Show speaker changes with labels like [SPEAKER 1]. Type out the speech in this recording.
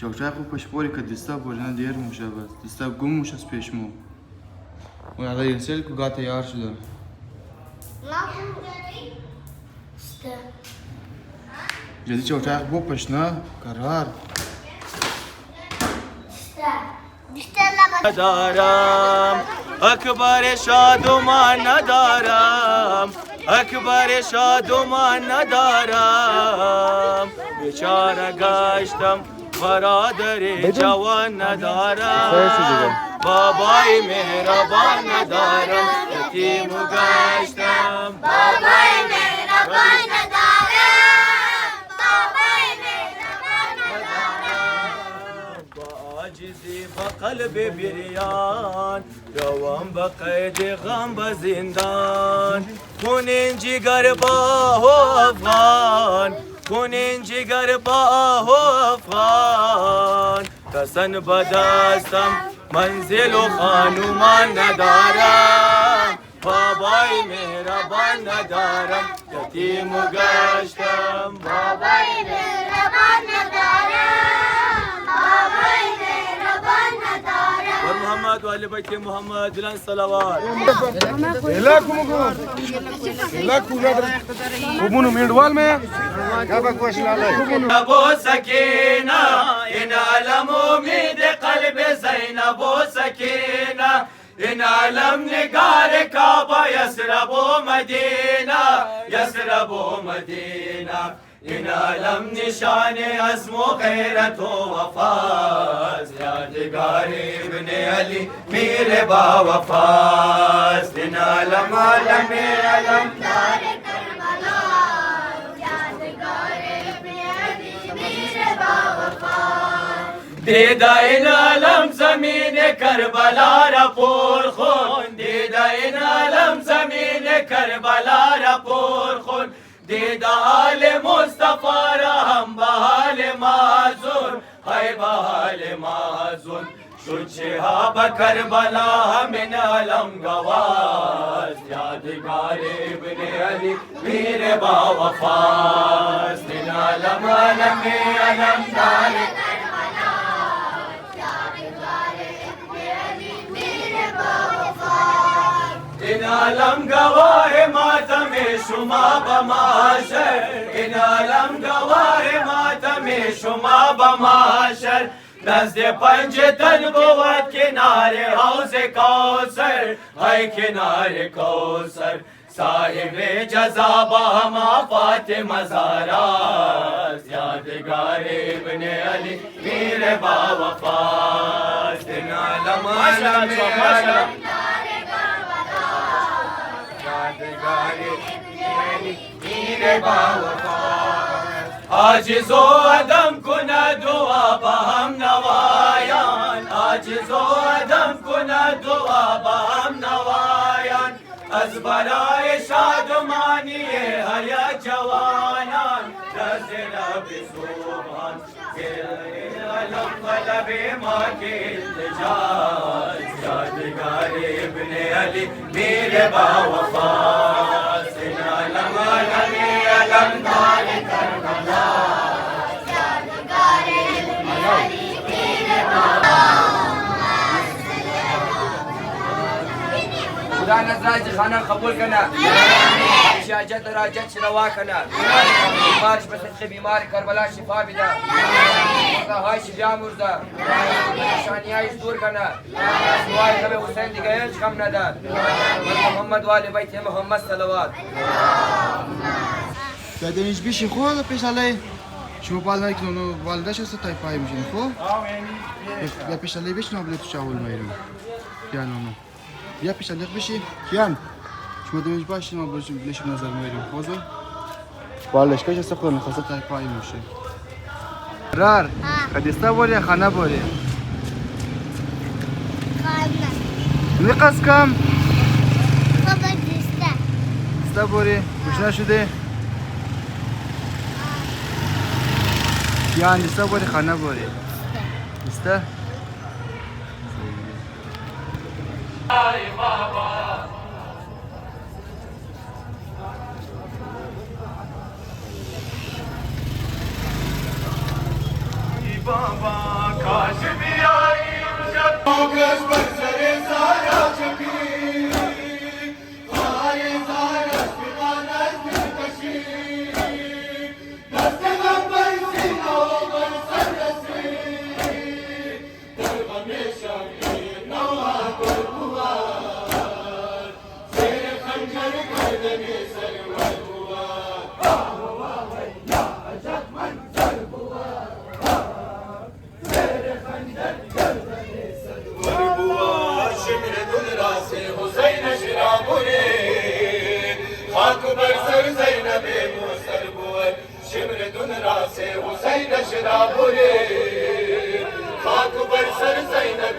[SPEAKER 1] Чавчаку пошпорика дистав божна дер мушабас дистав гум мушас пешмо он ада ерсел кугата яршдор jadi чавчак бо пешна карар
[SPEAKER 2] ندارم اکبر شادمان ندارم اکبر شادمان ندارم بیچاره گشتم برادر جوان ندارم بابای مهربان ندارم یتیم گشتم بابای مهربان ندارم قلب بریان روان به قید غم به زندان خونین جگر با افغان خونین جگر با افغان کسن به دستم منزل و خانومان ندارم بابای مهربان ندارم یتیم و گشتم
[SPEAKER 3] بابای مهربان ندارم بابای مهربان ندارم
[SPEAKER 2] و محمد و آل بیت محمد بلند صلوات ابو سکینہ ان علم امید قلب زینب و سکینہ ان علم نگار کعبہ یثرب و مدینہ یثرب و مدینہ ان علم نشان عزم و غیرت و وفاز یادگار ابن علی میر با وفاز ان علم علم علم
[SPEAKER 3] دار کربلا یادگار ابن علی میر با وفا
[SPEAKER 2] دیدہ ان علم زمین کربلا را پر خون دیدہ ان علم زمین کربلا را پر خون دیدہ حال مصطفیٰ را ہم بحال معذور ہے بحال معذور شد شہاب کربلا من علم گواز یادگار ابن علی میر با وفاز من علم علم علم دار ان علم گواہ ماتم شما بماشر ان علم گواہ ماتم شما بماشر نزد پنج تن بود کنار حوض کوثر ہے کنار کوثر صاحب جزا بہما فاطمہ زہرا یادگار ابن علی میر با وفاز ان علم علم علم عاجز و عدم کند دعا بهم نوایان عاجز و عدم کند دعا بهم نوایان از برای شادمانی هر یک جوانان نزد لب صبحان علم طلب ما کے التجاج یادگار ابن علی میر با وفاز علم علم علم دار کربلا
[SPEAKER 3] یادگار ابن علی میر با
[SPEAKER 4] خدا نظرات خانه قبول کنا شاجت راجت شروا کنا بیمارش بسد بیمار کربلا شفا بده های شجاع مرده شانیایش دور کنا سوای غم حسین دیگه هیچ غم ندار محمد و آل بیت محمد صلوات
[SPEAKER 5] بعدين بيش يخو بيش عليه شو بالنا يكونوا والدش هسه تاي باي مشين خو يا بيش عليه بيش نابلي تشاول ما يرم يا نونو يا بيش عليه بيش كيان شو بدون باش نابلي بيش نظر ما يرم خوزو بالش كيش هسه خو خاصه تاي باي مشين رار قد يستوي خانه بوري
[SPEAKER 3] خانه
[SPEAKER 5] نقص كم
[SPEAKER 3] خبر دسته
[SPEAKER 5] استبوري وش نشده يعني استبوري خانه بوري استه
[SPEAKER 2] بابا کاش بیاییم شب کاش بر سر زارا چپی های زارا سپانت بکشی دست غم بر سینه و بر سر رسی در غم شمیر نوها گربوار زیر خنجر گردن سرور بوار یا عجب من سربوار شمر دل راس حسین شرابوری خاک بر سر زینب موسر بود شمر دل راس حسین شرابوری خاک بر سر زینب